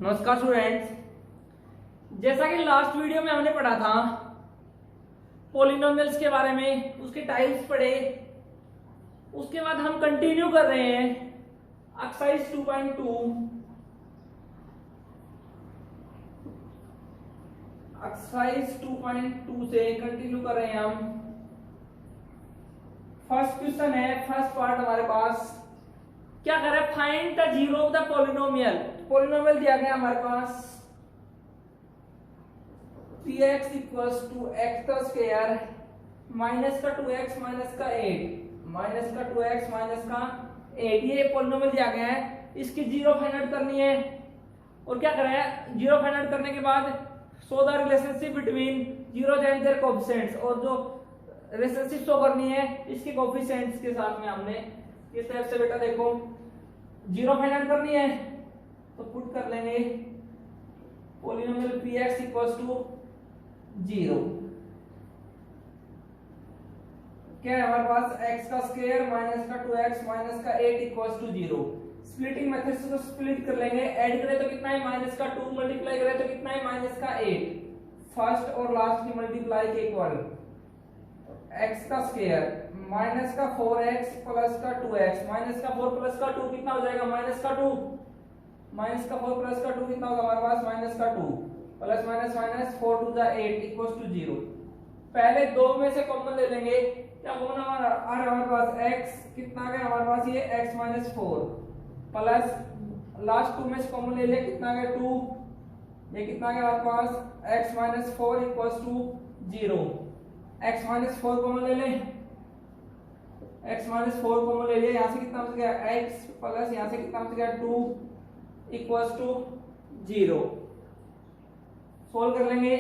नमस्कार स्टूडेंट्स। जैसा कि लास्ट वीडियो में हमने पढ़ा था पॉलिनोमियल्स के बारे में, उसके टाइप्स पढ़े। उसके बाद हम कंटिन्यू कर रहे हैं एक्सरसाइज 2.2। एक्सरसाइज 2.2 से कंटिन्यू कर रहे हैं हम। फर्स्ट क्वेश्चन है, फर्स्ट पार्ट हमारे पास क्या कर रहा है, find the zero of the polynomial. Polynomial दिया गया हमारे पास px इक्वल्स टू एक्स का स्क्वायर माइनस का 2x माइनस का 8 माइनस का 2x माइनस का 8। ये पॉलिनोमियल दिया गया है, इसकी जीरो फाइंड आउट करनी है। और क्या कर रहा है, जीरो फाइंड आउट करने के बाद show the relationship between zeros and their coefficients. और जो रिलेशनशिप शो करनी है इसके कोएफिशिएंट्स के साथ में हमने किस टाइप से, बेटा देखो जीरो फाइंड आउट करनी है तो पुट कर लेंगे पॉलिनोमियल px इक्वल्स टू 0। क्या है हमारे पास, x का स्क्वायर माइनस का 2x माइनस का 8 इक्वल्स टू 0। स्प्लिटिंग मेथड से तो स्प्लिट कर लेंगे, ऐड करें तो कितना है माइनस का 2, मल्टीप्लाई करें तो कितना है माइनस का 8। फर्स्ट और लास्ट की मल्टीप्लाई के इक्वल x का स्क्वायर माइनस का 4x प्लस का 2x माइनस का 4 प्लस का 2 कितना हो जाएगा माइनस का 2। माइनस का 4 प्लस का 2 कितना होगा हमारे पास माइनस का 2 plus minus minus 4 to the 8 equals to 0। पहले दो में से कॉमन ले लेंगे, क्या कॉमन हमारा आ रहा है हमारे पास x कितना आ गया हमारे पास, ये x minus 4 plus last two में से कॉमन ले लिया कितना आ गया 2, ये कितना आ गया हमारे पास x minus 4 equals to 0। x minus 4 common ले लें, x माइनस 4 कॉमन ले लिया, यहाँ से कितना बच गया x प्लस यहाँ से कितना बच गया 2 इक्वल्स टू 0। सोल्व कर लेंगे,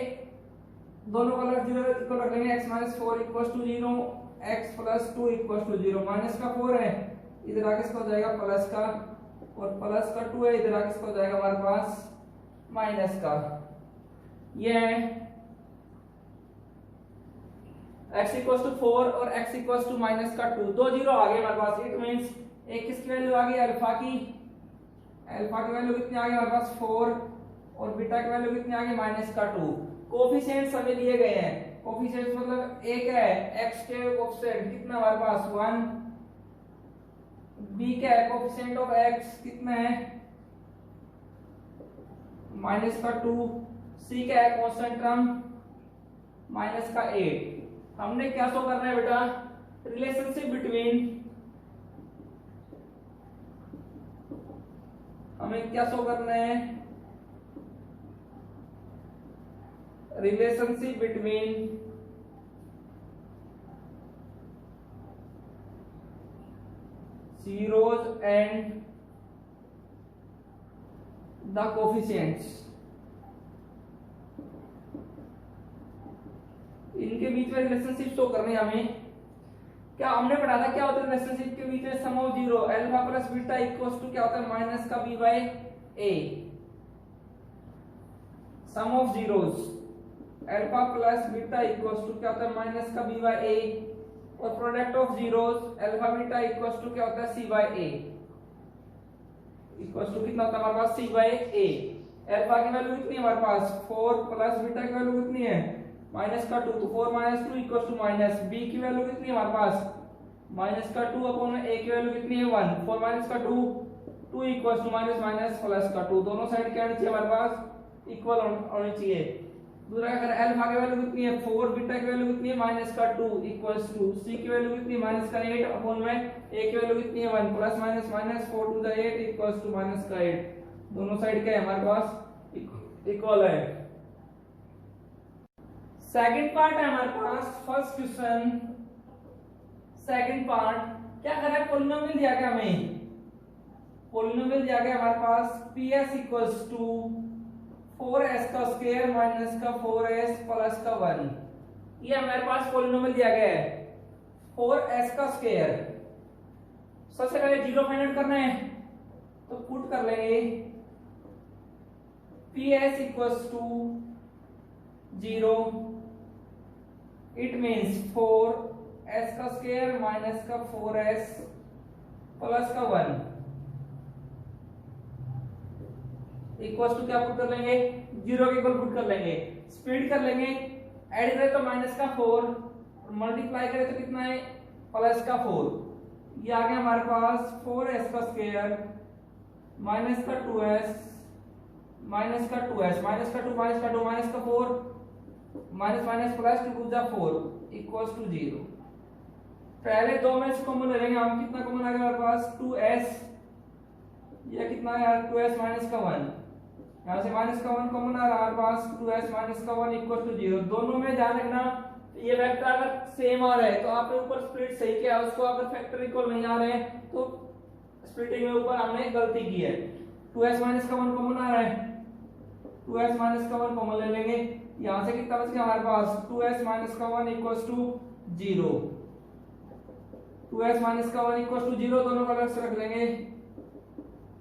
दोनों का लग 0 इक्वल रख लेंगे, x minus 4 equals to 0, x plus 2 equals to 0। Minus का 4 है, इधर आके इसका हो जाएगा प्लस का, और प्लस का 2 है, इधर आके इसका हो जाएगा हमारे पास माइनस का। ये है x इक्वल्स टू 4 और x इक्वल्स टू माइनस का 2, दो जीरो आ गए हमारे पास। इट मींस एक किसकी वैल्यू आ गई अल्फा की, अल्फा की वैल्यू कितनी आ गई हमारे पास 4 और बीटा की वैल्यू कितनी आ गई माइनस का 2। कोएफिशिएंट्स हमें दिए गए हैं, कोएफिशिएंट्स मतलब एक है x के कोएफिशिएंट कितना हमारे पास 1, b क्या है कोएफिशिएंट ऑफ x कितना है माइनस का 2, c क्या है कांस्टेंट टर्म माइनस का 8। हमने क्या शो करना है बेटा, रिलेशनशिप बिटवीन, हमें क्या शो करना है, relationship between zeros and the coefficients. इनके बीच में रिलेशनशिप शो करनी है हमें। क्या हमने पढ़ा था, क्या होता है रिलेशनशिप के बीच में sum of zero alpha plus beta equals to क्या होता है माइनस का b by a। Sum of zeros alpha plus beta equals to क्या होता है माइनस का b बाय a, और product of zeros alpha beta equals to क्या होता है c by a equals to कितना होता है हमारे पास c बाय a। अल्फा की वैल्यू कितनी है हमारे पास 4 प्लस बीटा की वैल्यू कितनी है माइनस का 2, तो 4 minus 2 equals to minus, b की वैल्यू कितनी है हमारे पास माइनस का 2 अपॉन में a की वैल्यू कितनी है 1, 4 माइनस का 2 equals to minus minus plus का 2। दोनों साइड क्या होनी चाहिए हमारे पास इक्वल होनी चाहिए। दूसरा अगर अल्फा की वैल्यू कितनी है 4, बीटा की वैल्यू कितनी है माइनस का 2 इक्वल्स टू c की वैल्यू कितनी है माइनस का 8 अपॉन में a की वैल्यू कितनी है 1 plus minus minus 4 to the 8 equals to minus का 8। दोनों साइड क्या है हमारे पास इक्वल है। सेकंड पार्ट है हमारे पास, फर्स्ट क्वेश्चन सेकंड पार्ट क्या कर रहा है, पॉलिनोमियल दिया गया हमें, पॉलिनोमियल दिया गया हमारे पास ps इक्वल्स टू 4s का स्क्वायर माइनस का 4s प्लस का 1। ये हमारे पास पॉलिनोमियल दिया गया है 4s का स्क्वायर। सबसे पहले जीरो फाइंड आउट करना है तो पुट कर लेंगे ps equals to 0। It means 4s का स्क्वायर माइनस का 4s प्लस का 1 इक्वल टू क्या पुट कर लेंगे, 0 के इक्वल पुट कर लेंगे, स्प्लिट कर लेंगे, ऐड करें तो माइनस का 4 और मल्टीप्लाई करें तो कितना है प्लस का 4। ये आ गया हमारे पास 4s का स्क्वायर माइनस का 2s माइनस का 2s माइनस का 2 माइनस का 2 माइनस का 4 माइनस माइनस प्लस 2 टू जा 4 इक्वल्स टू 0। पहले दो में से कॉमन ले लेंगे हम, कितना कॉमन आ गया हमारे पास 2s, ये कितना है यार 2s माइनस का 1, यहाँ से माइनस का 1 कॉमन आ रहा है हमारे पास 2s माइनस का 1 इक्वल टू 0। दोनों में ध्यान रखना ये वेक्टर अगर सेम आ रहा है तो आपने ऊपर स्प्लिट सही किया है उसको, अगर फैक्टर इक्वल नहीं आ रहे हैं तो स्प्लिटिंग में ऊपर हमने गलती की है। 2s माइनस का 1 कॉमन आ रहा है, 2s माइनस का 1 कॉमन ले लेंगे, यहाँ से कितना बच गया हमारे पास 2s माइनस का 1 इक्वल टू 0, 2s माइनस का 1 इक्वल टू 0 दोनों का अलग से रख लेंगे,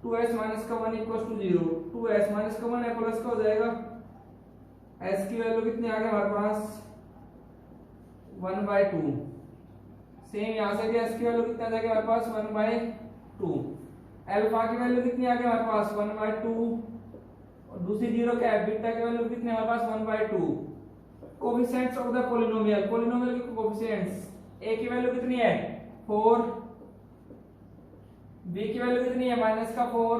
2s माइनस का 1 इक्वल टू 0, 2s माइनस का 1 है प्लस का हो जाएगा, s की वैल्यू कितनी आ गई हमारे पास 1/2। सेम यहाँ से भी s की वैल्यू कितनी आ जाएगी हमारे पास 1/2, अल्फा की वैल्यू कितनी आ गई हमारे पास 1/2 और दूसरी जीरो क्या है बीटा की वैल्यू कितनी है हमारे पास 1/2। Coefficients of the polynomial, polynomial के कोएफिशिएंट्स, a की वैल्यू कितनी है 4, b की वैल्यू कितनी है माइनस का 4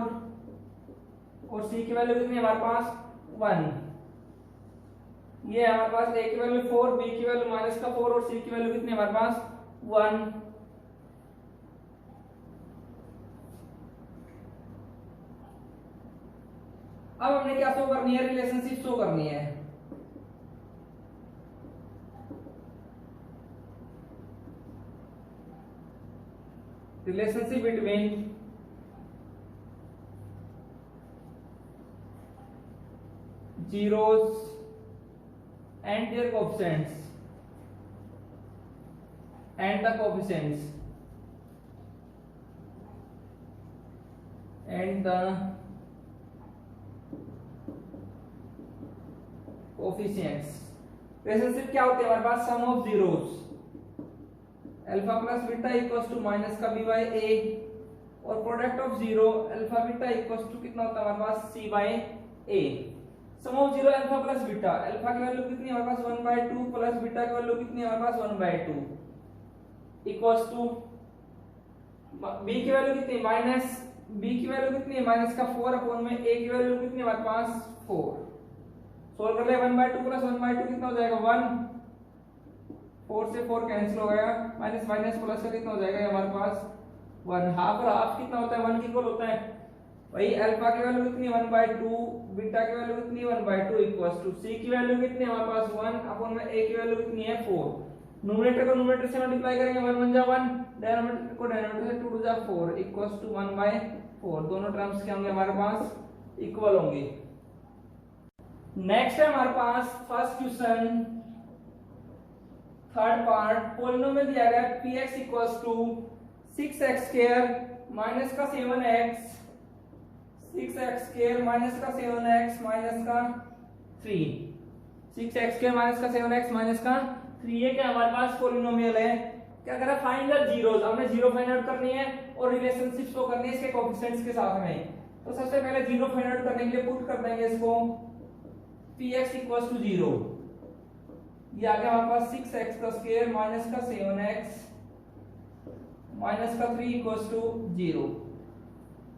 और c की वैल्यू कितनी है हमारे पास 1। ये है हमारे पास a की वैल्यू 4, b की वैल्यू माइनस का 4 और c की वैल्यू कितनी है हमारे पास 1। अब हमने क्या शो करनी है, रिलेशनशिप शो करनी है। Relationship between zeros and their coefficients and the coefficients and the coefficients. Relationship क्या होती है हमारे पास sum of zeros, alpha plus beta equals to minus का b बाय a और product of zero alpha beta equals to कितना होता है हमारे पास c by a। Sum of zero alpha plus beta, alpha की वैल्यू कितनी है हमारे पास 1/2 प्लस बीटा की वैल्यू कितनी है हमारे पास 1/2 इक्वल्स टू b की वैल्यू कितनी माइनस, b की वैल्यू कितनी है माइनस का 4 अपॉन में a की वैल्यू कितनी है हमारे पास 4। सोल्व कर ले 1/2 प्लस 1/2 कितना हो जाएगा 1, 4 से 4 कैंसिल हो गया, माइनस माइनस प्लस का कितना हो जाएगा हमारे पास 1। हाफ और हाफ कितना होता है 1 की इक्वल होता है, वही अल्फा की वैल्यू कितनी 1/2, बीटा की वैल्यू कितनी 1/2 इक्वल्स टू c की वैल्यू कितनी है हमारे पास 1 अपॉन में a की वैल्यू कितनी है 4। न्यूमरेटर को न्यूमरेटर से मल्टीप्लाई करेंगे 1 1 जा 1, डिनोमिनेटर को डिनोमिनेटर से 2 2 जा 4 इक्वल्स टू 1/4। दोनों टर्म्स क्या होंगे हमारे पास इक्वल होंगे। नेक्स्ट है हमारे पास first question third part, polynomial दिया गया px equals to 6x square minus का 7x, 6x स्क्वायर माइनस का 7x माइनस का 3, 6x स्क्वायर माइनस का 7x माइनस का 3। ये क्या हमारे पास पॉलिनोमियल है। क्या करा फाइंड द जीरोस, हमने जीरो फाइंड आउट करनी है और रिलेशनशिप शो करनी है इसके कोएफिशिएंट्स के साथ में। तो सबसे पहले जीरो फाइंड आउट करने के लिए पुट कर देंगे इसको px इक्वल्स टू 0, ये आ गया हमारे पास 6x का स्क्वायर माइनस का 7x माइनस का 3 इक्वल्स टू 0।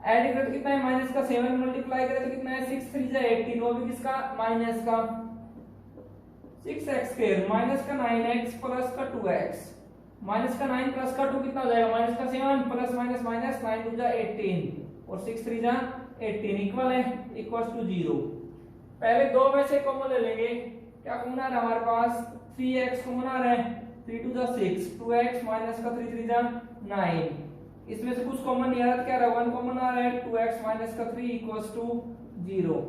ऐड करके कितना है माइनस का 7 मल्टीप्लाई करें तो कितना है 6 3 जा 18, वो भी किसका माइनस का 6x स्क्वायर माइनस का 9x प्लस का 2x माइनस का 9 प्लस का 2 कितना हो जाएगा माइनस का 7 प्लस माइनस माइनस 9 2 जा 18 और 6 3 जा 18 इक्वल है इक्वल्स टू 0। पहले दो में से कॉमन ले लेंगे, क्या कॉमन आ रहा है हमारे पास 3x कॉमन आ रहा है, 3 2 जा 6, 2x माइनस का 3 3 जा 9, इसमें से कुछ कॉमन नहीं आ रहा, क्या रहा 1 कॉमन आ रहा है 2x माइनस का 3 इक्वल्स टू 0।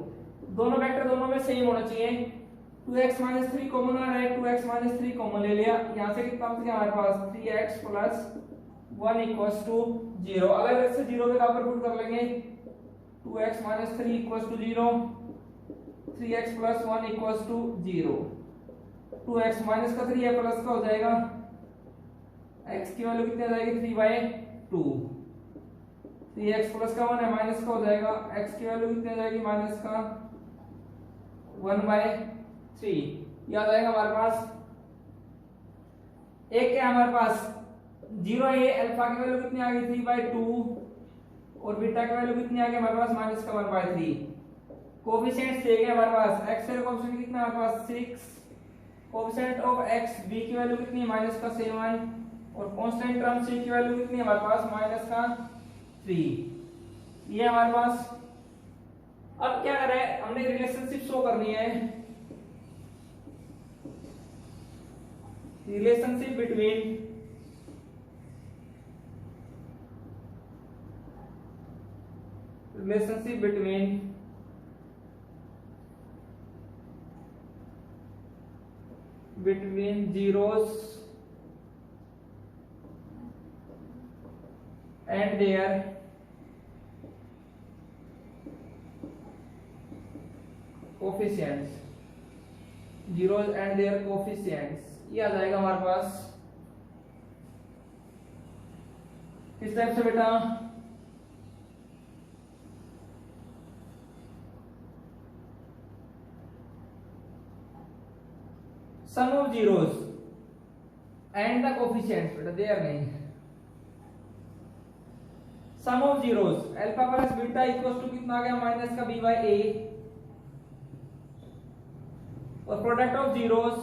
दोनों वेक्टर दोनों में सेम होना चाहिए, 2x माइनस 3 कॉमन आ रहा है, 2x माइनस 3 कॉमन ले लिया, यहाँ से कितना बच गया हमारे पास 3x प्लस 1 इक्वल्स टू 0। अलग अलग से 0 के बराबर पुट कर लेंगे, 2x minus 3 equals to 0, 3x plus 1 equals to 0, 2x minus का 3 है प्लस का हो जाएगा, x की वैल्यू कितनी आ जाएगी 3/2, ये x प्लस का 1 है, माइनस का हो जाएगा, x की वैल्यू कितनी आ जाएगी, माइनस का 1/3। ये आ जाएगा हमारे पास। एक क्या हमारे पास 0 है, अल्फा की वैल्यू कितनी आ गई 3/2 और बीटा की वैल्यू कितनी आ गई हमारे पास, माइनस का 1/3। कोएफिशिएंट्स दिए गए हमारे पास, x का कोएफिशिएंट कितना है हमारे पास 6, कोएफिशिएंट ऑफ x b की वैल्यू कितनी है, माइनस का 7 और कांस्टेंट टर्म c की वैल्यू कितनी है हमारे पास, माइनस का 3। ये हमारे पास। अब क्या करें, हमने रिलेशनशिप शो करनी है, relationship between zeros and their coefficients, zeros and their coefficients। ये आ जाएगा हमारे पास किस टाइप से बेटा, sum of zeros and the coefficients, बेटा देयर नहीं, sum of zeros alpha plus beta equals to कितना आ गया, माइनस का b/a और product of zeros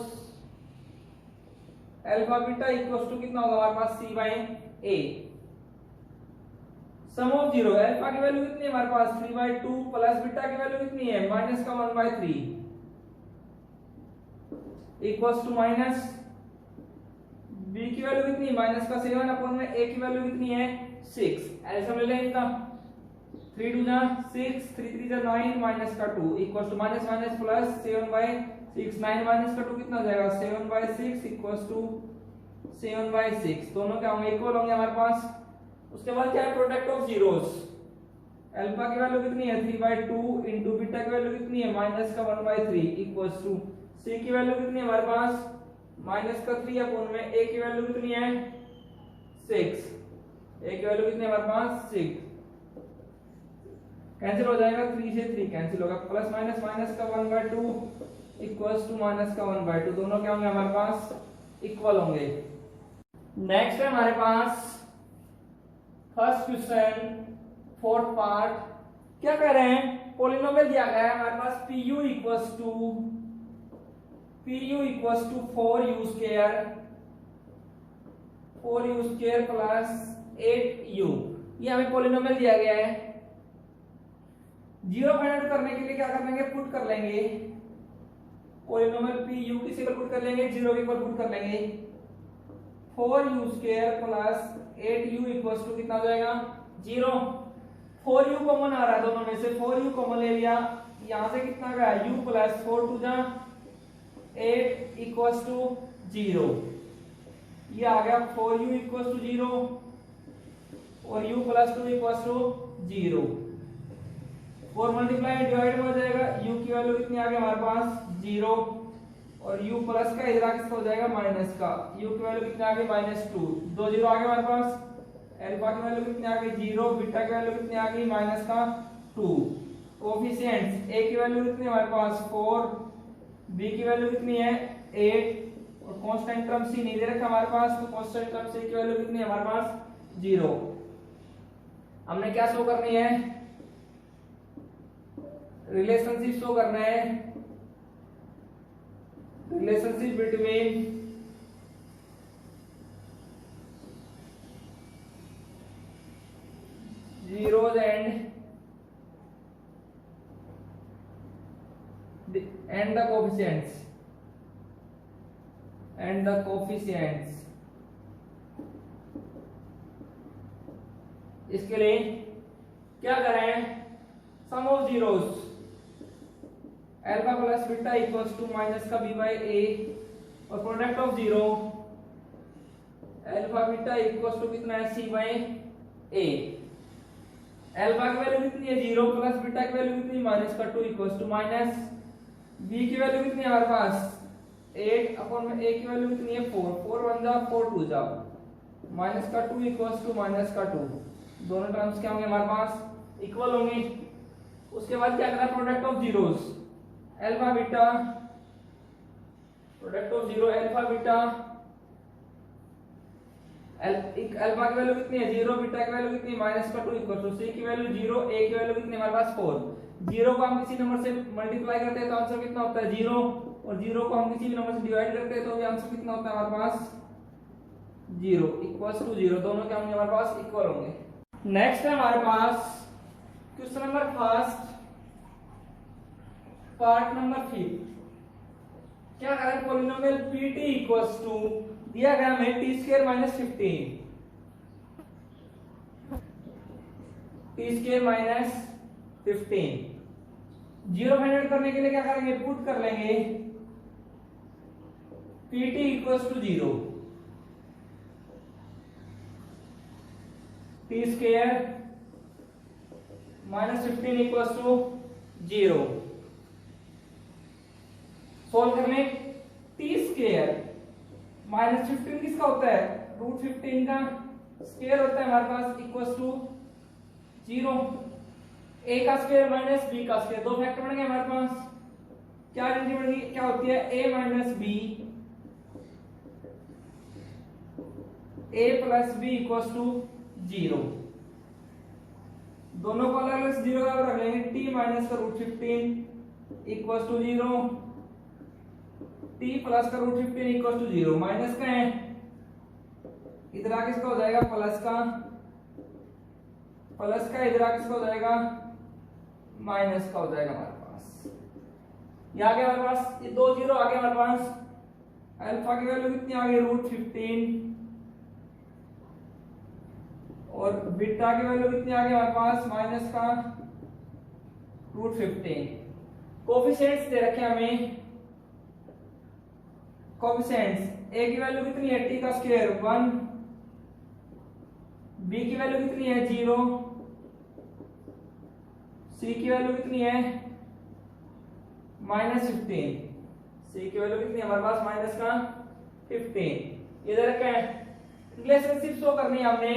alpha beta equals to कितना होगा हमारे पास, c/a। Sum of zero, alpha की वैल्यू कितनी है हमारे पास 3/2 प्लस बीटा की वैल्यू कितनी है, माइनस का 1/3 इक्वल्स टू माइनस b की वैल्यू कितनी है, माइनस का 7 अपॉन में a की वैल्यू कितनी है 6। ऐसा ले लें इनका 3 2 जा 6, 3 3 जा 9 माइनस का 2 equals to minus minus plus 7/6, 9 minus का 2 कितना हो जाएगा, 7/6 इक्वल्स टू 7/6। दोनों क्या होंगे, इक्वल होंगे हमारे पास। उसके बाद क्या है, प्रोडक्ट ऑफ जीरोस, अल्फा की वैल्यू कितनी है 3/2 इनटू बीटा की वैल्यू कितनी है, माइनस का 1/3 इक्वल्स टू c की वैल्यू कितनी है हमारे पास, माइनस का 3 अपॉन में a की वैल्यू कितनी है 6, a की वैल्यू कितनी है हमारे पास 6। कैंसिल हो जाएगा, 3 से 3 कैंसिल होगा, प्लस माइनस माइनस का 1/2 इक्वल्स टू माइनस का 1/2। दोनों क्या होंगे हमारे पास, इक्वल होंगे। नेक्स्ट है हमारे पास फर्स्ट क्वेश्चन, फोर्थ पार्ट। क्या कह रहे हैं, पॉलिनोमियल दिया गया है हमारे पास pu equals to 4u square plus 8u। ये हमें पॉलिनोमियल दिया गया है। जीरो फाइंड आउट करने के लिए क्या कर लेंगे, पुट कर लेंगे पॉलिनोमियल pu किसी पर पुट कर लेंगे, जीरो के ऊपर पुट कर लेंगे। 4u square plus 8u equals to कितना हो जाएगा 0। 4u कॉमन आ रहा है दोनों में से, 4u कॉमन ले लिया, यहां से कितना गया u प्लस 4 2 जा 8 इक्वल्स टू 0। ये आ गया 4u इक्वल्स टू 0 और u plus 2 equals to 0। 4 multiply divide हो जाएगा, u की वैल्यू कितनी आ गई हमारे पास 0 और u प्लस का इधर किसका हो जाएगा माइनस का, u की वैल्यू कितनी आ गई -2। 2 0 आ गए हमारे पास। अल्फा की वैल्यू कितनी आ गई 0, बीटा की वैल्यू कितनी आ गई -2। कोएफिशिएंट्स a की वैल्यू कितनी है हमारे पास 4, b की वैल्यू कितनी है 8 और कांस्टेंट टर्म c नहीं दे रखा हमारे पास, तो कांस्टेंट टर्म c की वैल्यू कितनी है हमारे पास 0। हमने क्या शो करनी है, रिलेशनशिप शो करना है, relationship between zeros and the coefficients। इसके लिए क्या करें, sum of zeros alpha plus beta equals to minus का b/a और product of zero alpha beta equals to कितना है c/a। अल्फा की वैल्यू कितनी है 0 प्लस बीटा की वैल्यू कितनी -2 इक्वल्स टू माइनस b की वैल्यू कितनी है हमारे पास 8 अपॉन में a की वैल्यू कितनी है 4, 4 1 जा 4 2 जा -2 इक्वल्स टू -2। दोनों टर्म्स क्या होंगे हमारे पास इक्वल होंगे। उसके बाद क्या करना है product of zeros, alpha beta, product of zero alpha beta, alpha की वैल्यू कितनी है 0, बीटा की वैल्यू कितनी माइनस का 2 इक्वल टू सी की वैल्यू 0, ए की वैल्यू कितनी हमारे पास 4। 0 को हम किसी नंबर से मल्टीप्लाई करते हैं तो आंसर कितना होता है 0, और 0 को हम किसी भी नंबर से डिवाइड करते हैं तो भी आंसर कितना होता है हमारे पास 0 इक्वल्स टू 0। दोनों क्या होंगे हमारे पास इक्वल होंगे। नेक्स्ट है हमारे पास question number first part number 5। क्या करें पॉलिनोमियल pt इक्वल्स टू दिया गया हमें t square minus 15, t square minus 15। Zero find out करने के लिए क्या करेंगे पुट कर लेंगे pt equals to 0, t square minus 15 equals to 0। Solve कर लें t स्क्वायर माइनस 15 किसका होता है रूट 15 का स्क्वायर होता है हमारे पास इक्वल्स टू 0। a का स्क्वायर माइनस b का स्क्वायर, दो फैक्टर बन गए हमारे पास। क्या आइडेंटिटी बन गई, क्या होती है a minus b, a plus b equals to 0। दोनों को अलग अलग 0 का रख लेंगे, t माइनस का root 15 equals to 0, t plus का रूट 15 इक्वल टू 0। माइनस का है इधर आके इसका हो जाएगा प्लस का, प्लस का इधर आके इसका हो जाएगा माइनस का हो जाएगा हमारे पास। ये आ गया हमारे पास, ये 2 0 आ गया हमारे पास। अल्फा की वैल्यू कितनी आ गई रूट 15 और बीटा की वैल्यू कितनी आ गई हमारे पास माइनस का रूट 15। कोफिशिएंट्स दे रखे हमें, कोफिशिएंट्स a की वैल्यू कितनी है t का स्क्वायर 1, b की वैल्यू कितनी है 0, c की वैल्यू कितनी है माइनस 15, c की वैल्यू कितनी है हमारे पास माइनस का 15। इधर क्या है रिलेशनशिप शो करनी है हमने,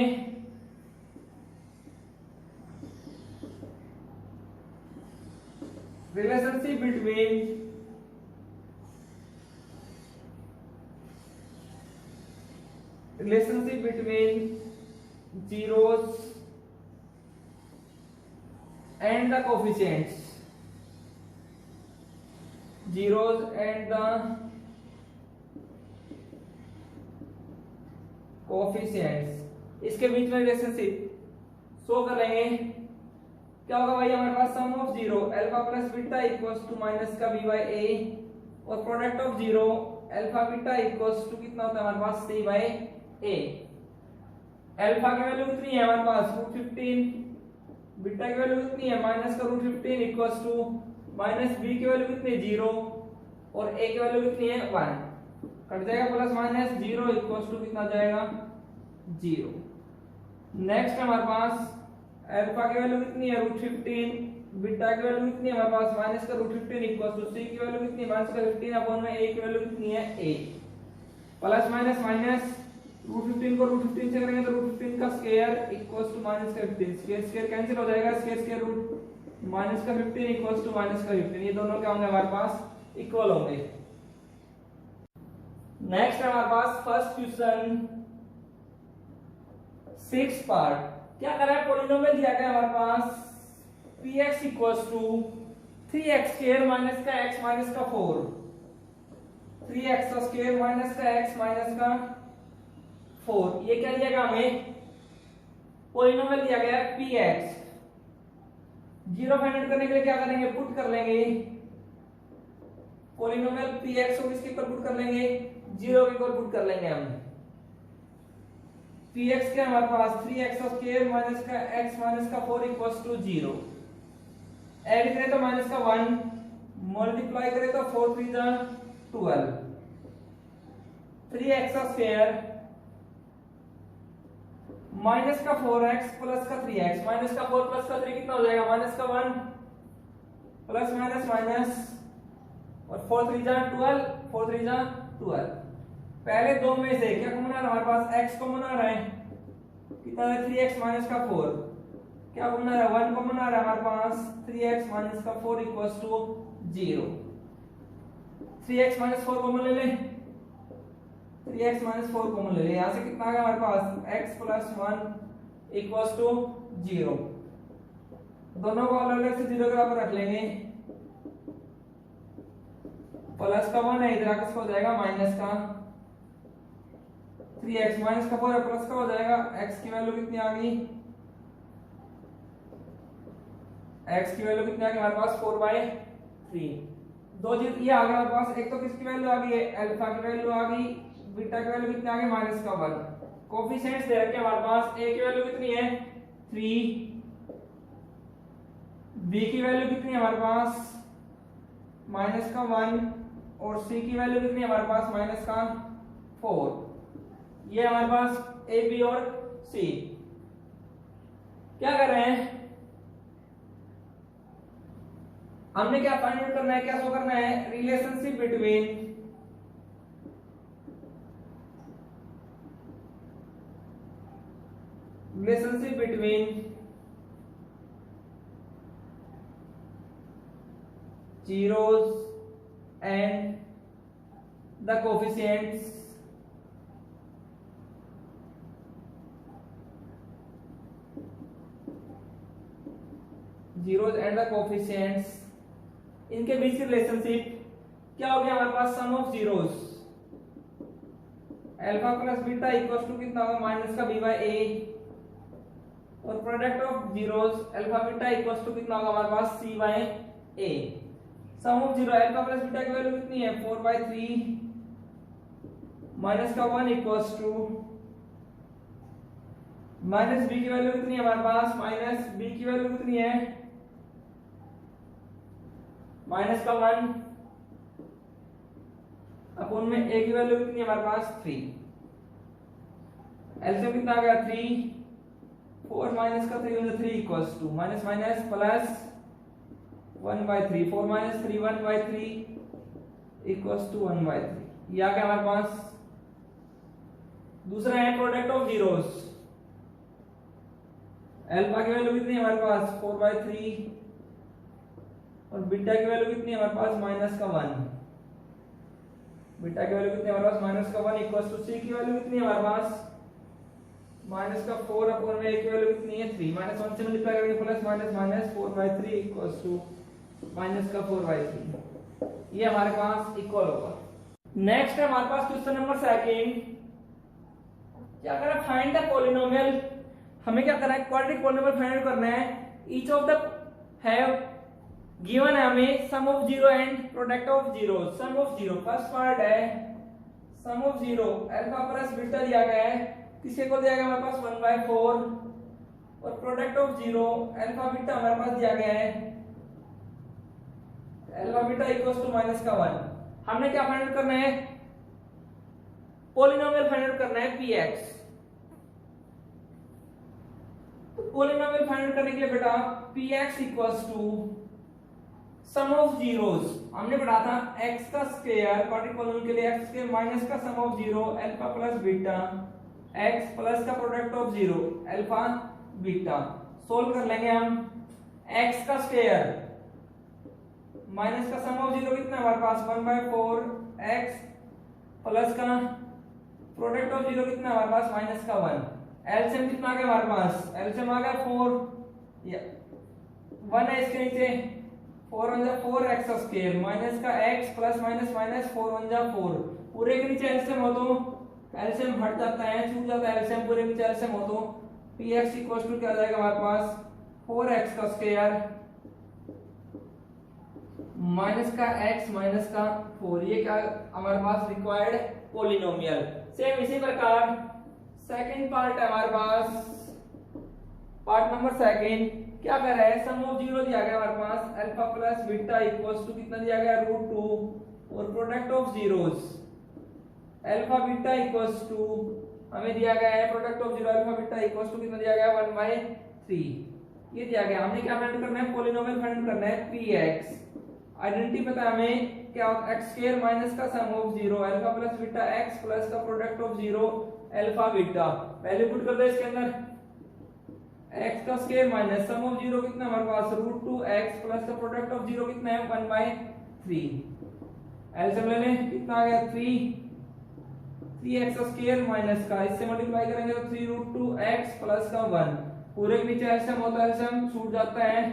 relationship between zeros and the coefficients, zeros and the coefficients, इसके बीच में रिलेशनशिप शो कर लेंगे। क्या होगा भाई हमारे पास sum of zero alpha plus beta equals to minus का b बाई a, और product of zero alpha beta equals to कितना होता है हमारे पास c बाई a। अल्फा की वैल्यू कितनी है हमारे पास रूट 15, बीटा की वैल्यू कितनी है माइनस का root 15 equals to minus b की वैल्यू कितनी है 0 और a की वैल्यू कितनी है 1, कट जाएगा प्लस माइनस 0 इक्वल्स टू कितना जाएगा 0। नेक्स्ट हमारे पास अल्फा की वैल्यू कितनी है रूट 15, बीटा की वैल्यू कितनी है हमारे पास माइनस का रूट 15 इक्वल्स टू c की वैल्यू कितनी है माइनस का 15 अपॉन में a की वैल्यू कितनी है a। Plus minus minus root 15 को रूट 15 से करेंगे तो रूट 15 का स्क्वायर इक्वल्स टू माइनस का 15, स्क्वायर स्क्वायर कैंसिल हो जाएगा, स्क्वायर स्क्वायर रूट माइनस का 15 इक्वल्स टू माइनस का 15। ये दोनों क्या होंगे हमारे पास इक्वल होंगे। नेक्स्ट हमारे पास फर्स्ट क्वेश्चन 6 पार्ट। क्या कर रहा है पॉलिनोमियल दिया गया हमारे पास px equals to 3x square minus का x माइनस का 4, 3x का स्क्वायर माइनस का x माइनस का 4। ये क्या दिया गया हमें पॉलिनोमियल दिया गया है px। जीरो फाइंड आउट करने के लिए क्या करेंगे पुट कर लेंगे पॉलिनोमियल px को किसके ऊपर पुट कर लेंगे 0 के ऊपर पुट कर लेंगे हम। px क्या हमारे पास 3x स्क्वायर माइनस का x माइनस का 4 इक्वल्स टू 0। ऐड करें तो माइनस का 1, मल्टीप्लाई करें तो 4 3 जा 12, 3x स्क्वायर माइनस का 4x प्लस का 3x, माइनस का 4 प्लस का 3 कितना हो जाएगा माइनस का 1, प्लस माइनस माइनस और 4 3 जा 12, 4 3 जा 12। पहले दो में से क्या कॉमन आ रहा है हमारे पास x कॉमन आ रहा है, कितना है 3x माइनस का 4, क्या कॉमन आ रहा है 1 कॉमन आ रहा है हमारे पास, 3x माइनस का 4 equals to 0। 3x minus 4 common ले लें, 3x माइनस 4 कॉमन ले लें, यहां से कितना आ गया हमारे पास x प्लस 1 इक्वल्स टू 0। दोनों को अलग अलग से 0 के बराबर रख लेंगे, प्लस का 1 है इधर आकर हो जाएगा माइनस का 3x माइनस का 4 प्लस का हो जाएगा, x की वैल्यू कितनी आ गई, x की वैल्यू कितनी आ गई हमारे पास 4/3। दो चीज ये आ गया हमारे पास, एक तो किसकी वैल्यू आ गई है अल्फा की वैल्यू आ गई, बीटा की वैल्यू कितनी आ गई माइनस का 1। कोएफिशिएंट्स दे रखे हमारे पास, a की वैल्यू कितनी है 3, b की वैल्यू कितनी है हमारे पास माइनस का 1 और c की वैल्यू कितनी है हमारे पास माइनस का 4। ये हमारे पास a b और c। क्या कर रहे हैं हमने, क्या फाइंड आउट करना है, क्या शो करना है, relationship between zeros and the coefficients इनके बीच की रिलेशनशिप क्या हो गया हमारे पास, sum of zeros alpha plus beta equals to कितना होगा माइनस का b बाय a, और product of zeros alpha beta equals to कितना होगा हमारे पास c by a। Sum of zero alpha plus beta की वैल्यू कितनी है 4/3 माइनस का 1 इक्वल्स टू माइनस b की वैल्यू कितनी है हमारे पास, माइनस b की वैल्यू कितनी है माइनस का 1 अपन में a की वैल्यू कितनी है हमारे पास 3। एलसीएम कितना आ गया 3, 4 माइनस का 3 3 equals to minus minus plus 1/3, 4 minus 3 1/3 equals to 1/3। ये आ गया हमारे पास। दूसरा है प्रोडक्ट ऑफ जीरोस, अल्फा की वैल्यू कितनी है हमारे पास 4/3 और बीटा की वैल्यू कितनी है हमारे पास माइनस का 1। बीटा की वैल्यू कितनी है हमारे पास माइनस का 1 इक्वल्स टू सी की वैल्यू कितनी है हमारे पास माइनस का 4 अपॉन में a की वैल्यू कितनी है 3, माइनस 1 से मल्टीप्लाई करेंगे plus minus minus 4/3 equals to minus का 4/3। ये हमारे पास इक्वल होगा। नेक्स्ट है हमारे पास क्वेश्चन नंबर सेकंड। क्या करना है, फाइंड द पॉलिनोमियल। हमें क्या करना है, क्वाड्रेटिक पॉलिनोमियल फाइंड करना है। Each of the have given है हमें sum of zero and product of zero. Sum of zero first part है sum of zero alpha plus beta दिया गया है, किसके को दिया गया हमारे पास 1/4 और product of zero alpha beta हमारे पास दिया गया है alpha beta equals to minus का 1। हमने क्या फाइंड आउट करना है, पॉलिनोमियल फाइंड आउट करना है px। तो पॉलिनोमियल फाइंड आउट करने के लिए बेटा px equals to sum of zeros. हमने पढ़ा था x का स्क्वायर क्वाड्रेटिक पॉलिनोमियल के लिए x स्क्वायर माइनस का sum of zero alpha plus beta x plus का product of zero alpha beta. Solve कर लेंगे हम, x का स्क्वायर माइनस का सम ऑफ जीरो कितना है हमारे पास 1/4 x प्लस का प्रोडक्ट ऑफ जीरो कितना है हमारे पास माइनस का 1। एलसीएम कितना आ गया हमारे पास, एलसीएम आ गया 4 या 1 है इसके नीचे 4 1 जा 4x स्क्वायर माइनस का x प्लस माइनस माइनस 4 1 जा 4। पूरे के नीचे एलसीएम हो तो एलसीएम हट जाता है, छूट जाता है एलसीएम, पूरे के नीचे एलसीएम हो तो px इक्वल्स टू क्या आ जाएगा हमारे पास 4x का स्क्वायर माइनस का x माइनस का 4। ये क्या हमारे पास रिक्वायर्ड पॉलिनोमियल। सेम इसी प्रकार सेकंड पार्ट है हमारे पास, पार्ट नंबर सेकंड। क्या कर रहा है, सम ऑफ जीरो दिया गया हमारे पास alpha plus beta equals to कितना दिया गया √2 और product of zeros alpha beta equals to हमें दिया गया है product of zero alpha beta equals to कितना दिया गया 1/3। ये दिया गया। हमने क्या फाइंड करना है, पॉलिनोमियल फाइंड करना है px। आइडेंटिटी पता है हमें क्या x स्क्वायर माइनस का sum of zero alpha plus beta x plus का product of zero alpha beta. Value put कर दो इसके अंदर, x का square minus sum of zero कितना हमारे पास √2x प्लस का प्रोडक्ट ऑफ जीरो कितना है 1/3। एलसीएम ले लें, कितना आ गया 3x का स्क्वायर माइनस का, इससे मल्टीप्लाई करेंगे तो 3√2x प्लस का 1, पूरे के नीचे एलसीएम होता है, एलसीएम छूट जाता है,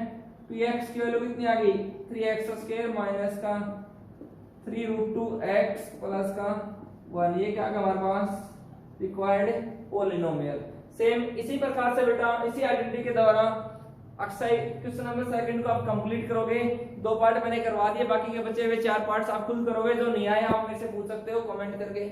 तो ये x की वैल्यू कितनी आ गई 3x का स्क्वायर माइनस का 3√2x प्लस का 1। ये क्या आ गया हमारे पास रिक्वायर्ड पॉलिनोमियल। सेम इसी प्रकार से बेटा इसी आइडेंटिटी के द्वारा एक्सरसाइज क्वेश्चन नंबर सेकंड को आप कंप्लीट करोगे। 2 पार्ट मैंने करवा दिए, बाकी के बचे हुए 4 पार्ट्स आप खुद करोगे। जो नहीं आया आप मेरे से पूछ सकते हो कमेंट करके।